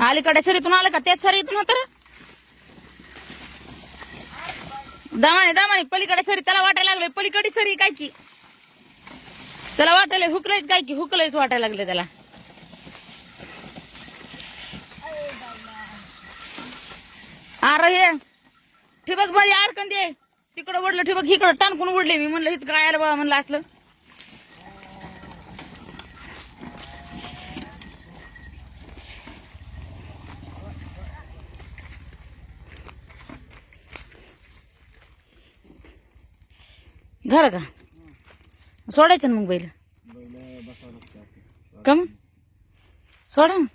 अलीकडे सरीतून आलं का त्याच सरीतून होत दमाने दमाने पलीकडे सरी त्याला वाटायला लागले पलीकडे सरी काय की त्याला वाटायला हुकलंच काय की हुकलंच वाटायला लागले त्याला अरे हे ठिबक मध्ये अडकन दे तिकडं ओढलं ठिबक इकडं टाणकून ओढले मी म्हणलं इथं काय आलं बाबा म्हणलं असलं झालं का सोडायचं ना मग बैल का मग सोडा ना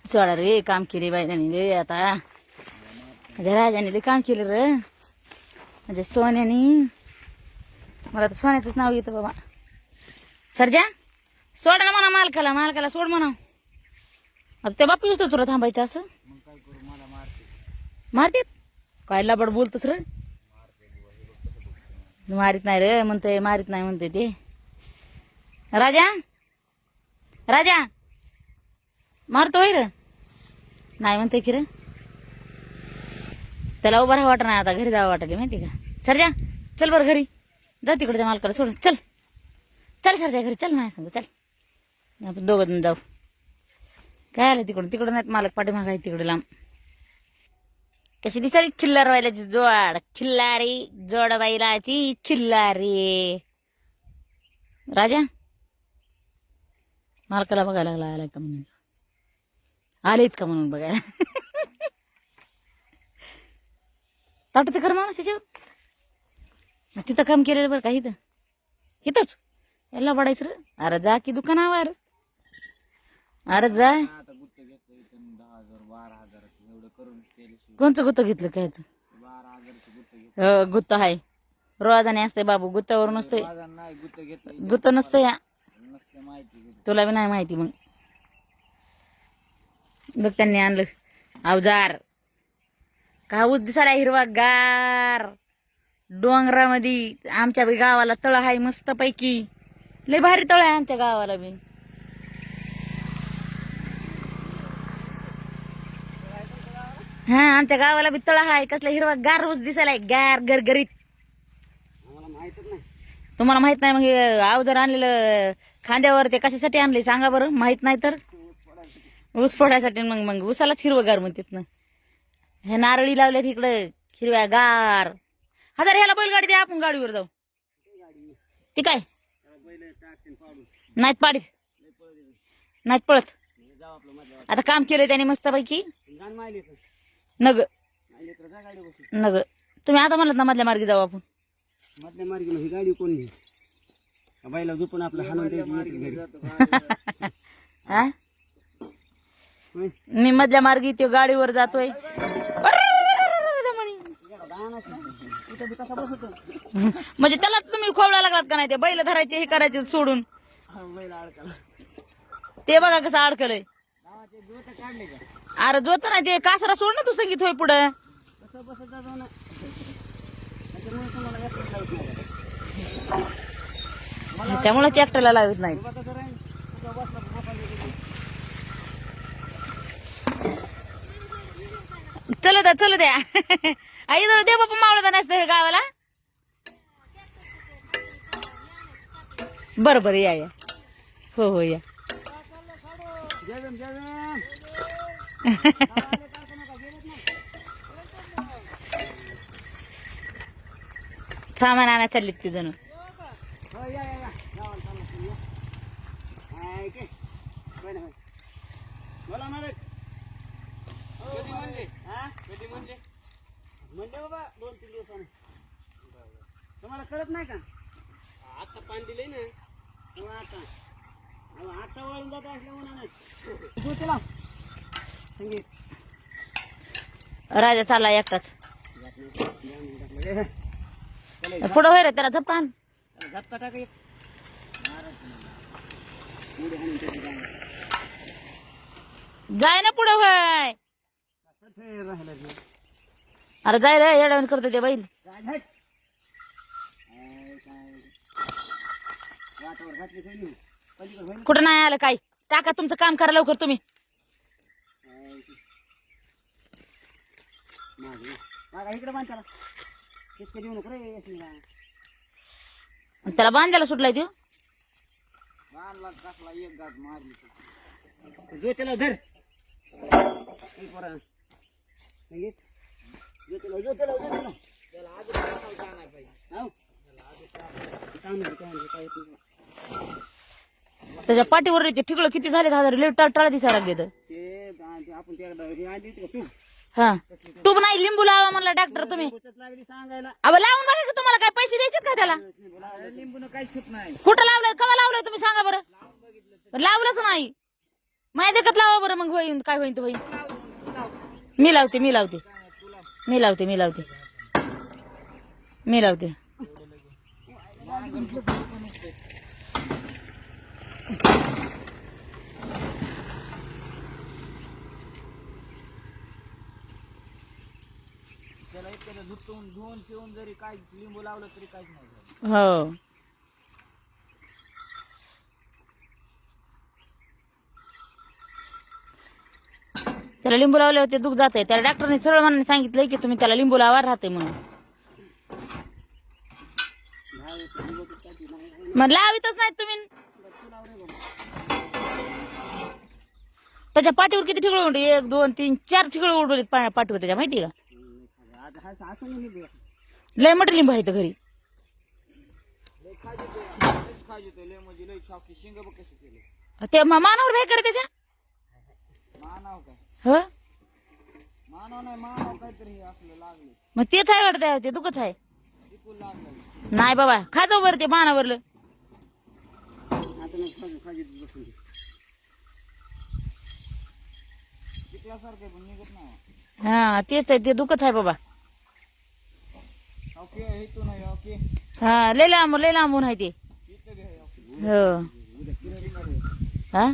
सोडा रे काम केले बाईने रे आता माझ्या राजाने लय काम केलं रे माझ्या सोन्यानी मला तर सोन्याचंच नाव येतं बाबा सरजा सोड ना म्हणा मालकाला मालकाला सोड म्हणा आता त्या बापू येतो तुला थांबायचं असं मारते काय लबाड बोलतोस रे मारित नाही रे म्हणते मारित नाही म्हणते ते राजा राजा मारतोय रे नाही म्हणते की रे त्याला उभा राहा वाटत नाही आता घरी जावं वाटले माहिती का सरजा चल बरं घरी जा तिकडे त्या मालकाला सोड चल चल सरजा घरी चल माझ्या संग चल आपण दोघं जण जाऊ काय आलं तिकडून तिकडं नाहीत मालक पाठीमाग आहे तिकडे लांब कशी दिसाली खिल्लार बायलाची जोड खिल्लारी जोड बायलाची खिल्लारी राजा मालकाला बघायला लागला आलाय का म्हणून आलेत का म्हणून बघायला ताट तर कर माणूस याच्यावर तिथं काम केलेलं बरं का इथं इथंच याला पडायचं रे अरे जा की दुकानावर अरे जाय कोणचं गुत्त घेतलं काय गुत्त आहे रोजाने असते बाबू गुत्तावर नसते गुत्त नसतं या तुला बी नाही माहिती मग बघ त्यांनी आणलं अवजार का ऊस दिसायला हिरवा गार डोंगरामध्ये आमच्या बी गावाला तळ आहे मस्त पैकी लय भारी तळ आहे आमच्या गावाला बी हा आमच्या गावाला बी तळ आहे कसला हिरवा गार ऊस दिसायला गार गरगरीत तुम्हाला माहित नाही मग हे अवजार आणलेलं खांद्यावर ते कशासाठी आणले सांगा बरं माहित नाही तर ऊस फोडायसाठी मग मग ऊसालाच हिरवं गार म्हणतात ना हे नारळी लावल्यात इकडे हिरव्या गार हजार ह्याला बैलगाडी द्या आपण गाडीवर जाऊ ती काय नाहीत पाडीत नाहीत पळत आता काम केलं त्याने मस्त पैकी नग नग तुम्ही आता म्हणलात ना मधल्या मार्गी जाऊ आपण मधल्या मार्गी ही गाडी कोण नाही बाईला झोपून आपलं हाणून द्यायची हा मी मधल्या मार्गी त्यो गाडीवर जातोय म्हणजे त्याला तुम्ही खोवला लागलात का नाही ते बैल धरायचे हे करायचे सोडून ते बघा कसं अडकलंय अरे जोत नाही ते कासरा सोड ना तू संगीत होय पुढं त्यामुळेच एकट्याला लावत नाही चलू द्या आई जर दे बापा मावळता नसतं गावाला बरं बरं या हो हो या सामान आणा चाललीत ती जण म्हणजे बाबा 2-3 दिवसाने तुम्हाला कळत नाही का आता पाणी दिलंय ना आता वळून जात असल्या उन्हाने राजा चालला एकटाच पुढं होय रे त्याला झपान झपका टाक जाय ना पुढं होय अरे जाय रे येड्यावर करतो ते बैल कुठं नाही आलं काय टाका तुमचं काम करा लवकर तुम्ही. मागा इकडे बांध त्याला. किसका देऊ नको रे यशमीला. त्याला बांधायला सुटलाय तो. बांधला टाकला एक गाठ मारली. जो त्याला धर. एक पोरा. संगीत. जो त्याला. त्याला आधी टाकायला नाही पाहिजे. हाव. त्याच्या पाठीवर ते ठिकळ किती झाले 1000 लय टाळा दिसायला लागले तर. ते आपण त्या आधी तू. हा टूब नाही लिंबू लावा म्हणला डॉक्टर तुम्ही. लागली सांगायला. अहो लावून बघा की तुम्हाला काय पैसे द्यायचे का त्याला. लिंबून काही सुट नाही. कुठं लावलंय कवा लावलंय तुम्ही सांगा बरं. लावलंच नाही. माझ्या देखत लावा बरं मग होईन काय होईन तर होईन. मी लावते. त्याला इतकं धुवून पिऊन जरी काय लिंबू लावलं तरी काहीच नाही. हो त्याला लिंबू लावले होते दुख जाते. त्याला डॉक्टरने सरळ मनाने सांगितलंय की तुम्ही त्याला लिंबू लावा राहते म्हणून. मग लावितच नाही तुम्ही. त्याच्या पाठीवर किती ठिकळ उडले 1 2 3 4 ठिकळ उडवले पाठीवर त्याच्या माहिती का. लय मोठे लिंबू आहे घरी. ते मानावर बाय करे त्याच्या. हो मग तेच आहे वाटत ते दुखच आहे. नाही बाबा खा जाऊ बरं ते मानावरलं. हा तेच आहे ते दुखच आहे बाबा. हा लय लांबून आहे ते. हो हा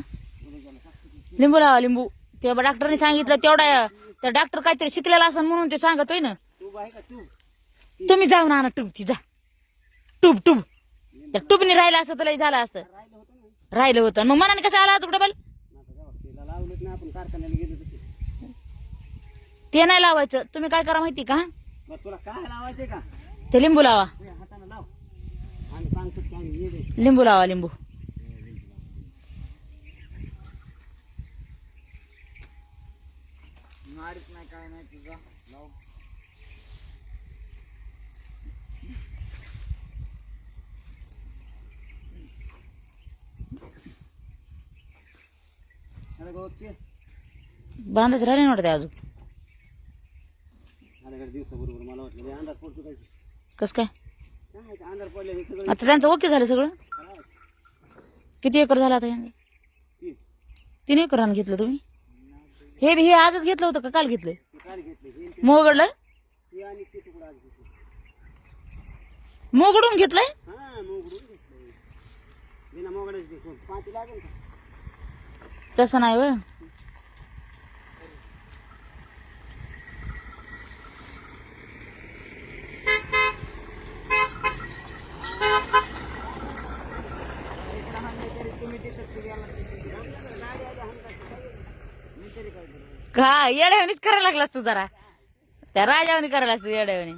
लिंबू लावा लिंबू. ते डॉक्टरने सांगितलं तेवढा. तर डॉक्टर काहीतरी शिकलेला असं म्हणून ते सांगतोय ना. तुम्ही जाऊन आणा टूब. ती जा टूब त्या टूबने राहिलं असतं तर झालं असतं. राहिलं होतं मग मनाने कसं आला होतं डबल. ते नाही लावायचं. तुम्ही काय करा माहिती का. तुला काय लावायचे का. ते लिंबू लावा. हाताने लाव आणि सांगतो की लिंबू लावा लिंबू. मारित नाही काय नाही तुझा लाव. अरे गोके बांधाच राहिले नव्हते अजून. अरे दिवसाबरोबर मला वाटलं अंधार पडतो काय. कस काय अंधार पडले हे सगळं. आता त्यांचं ओके झालं सगळं. किती एकर झालं आता यांचं. 3 एकर रान घेतलं तुम्ही. हे आजच घेतलं होतं का काल घेतलं. मोगडलं मोगडून घेतलंय. तसं नाही व. हा येड्यावानीच करायला लागलास तू जरा. त्या राजावानी करायला असतो येड्यावानी.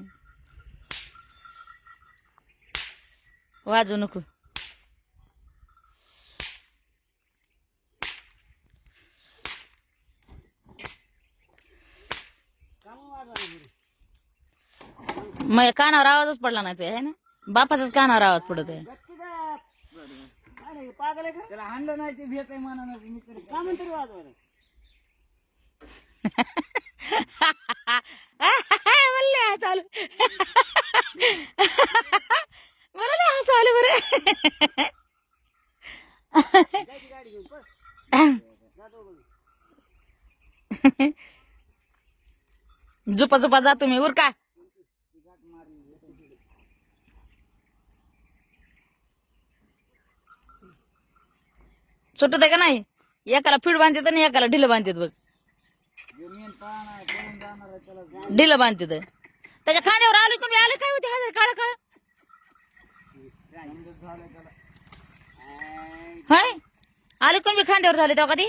वाजू नको. मग कानावर आवाजच पडला नाही तुझ्या है ना. बापाचाच कानावर आवाज पडत आहे. त्याला हाणलं नाही ते भेट आहे मानानं. का म्हणतो वाजवायला. चालू मला चालू बरं. झोपा जातो मी उरका. सुटत आहे का नाही. एकाला फिड बांधतात आणि एकाला ढिलं बांधतात बघ. ढिलं बांधतात. त्याच्या खाण्यावर आलो तुम्ही आले काय होते 1000 काळ काळ. हाय आले कोण बी खांद्यावर झाले तेव्हा कधी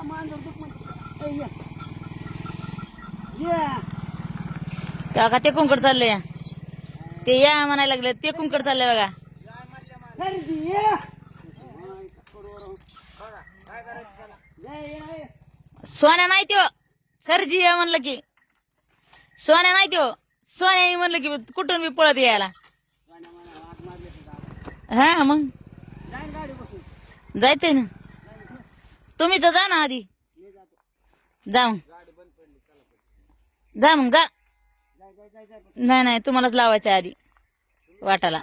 मांजर दुख म्हणतो. ये तेव्हा का ते कुंकड चाललंय ते या म्हणायला लागले ते कुंकड चाललंय बघा सरजी ये सोन्या नाही त्यो सरजी या म्हणलं की सोन्या नाही त्यो सोन्या म्हणलं की कुठून बी पळत यायला हा मग जायचंय ना तुम्ही तर जा ना आधी जा मग जा मग जा नाही नाही तुम्हालाच लावायचं आधी वाटाला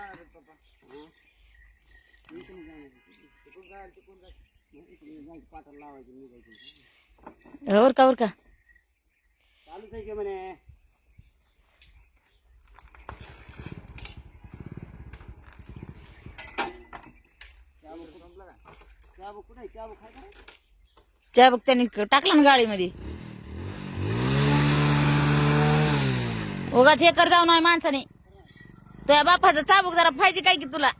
वर का चालूच आहे की म्हणे चहा बघ त्यांनी टाकला ना गाडीमध्ये उगाच हे कर जाऊ नाही माणसाने तुझ्या बापाचं चाबूक जरा पाहिजे काय की तुला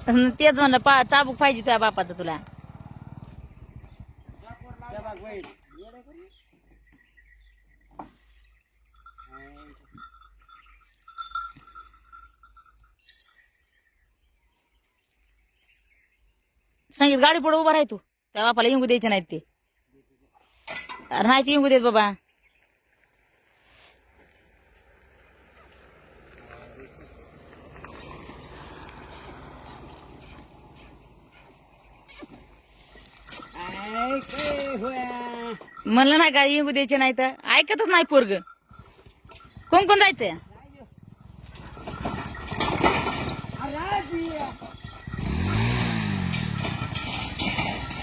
तेच म्हणलं चाबूक पाहिजे तुझ्या बापाचं तुला सांगित गाडी पुढे उभा राह तू त्या बापाला इंगू द्यायचे नाहीत ते अरे नाही ते इंगू देत बाबा म्हणलं नाही का इंगू द्यायचे नाही तर ऐकतच नाही पोरग कोण कोण जायचंय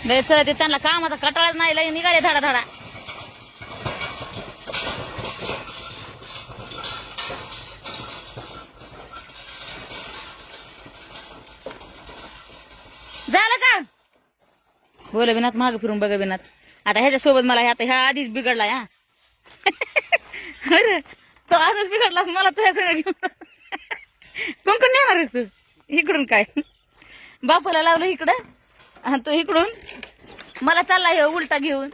चला ते त्यांना कामाचा कटाळाच नाही लय निघाले धाडा धाडा झालं का बोल बिनात माग फिरून बघा बिनात आता ह्याच्यासोबत मला ह्या आधीच बिघडला हा अरे तो आजच बिघडलास मला तुझ्या सगळं घेऊन कोण कोण नेणार आहेस तू इकडून काय बापाला लावलं इकडं आणि तो इकडून मला चालला हे उलटा घेऊन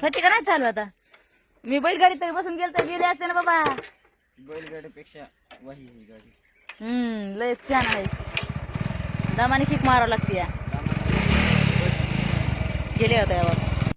होती का नाही चालू आता मी बैलगाडी तरी बसून गेले असते ना बाबा बैलगाडीपेक्षा वाही ही गाडी लय छान आहे दमाने किक मारावं लागते या गेले होत्या यावर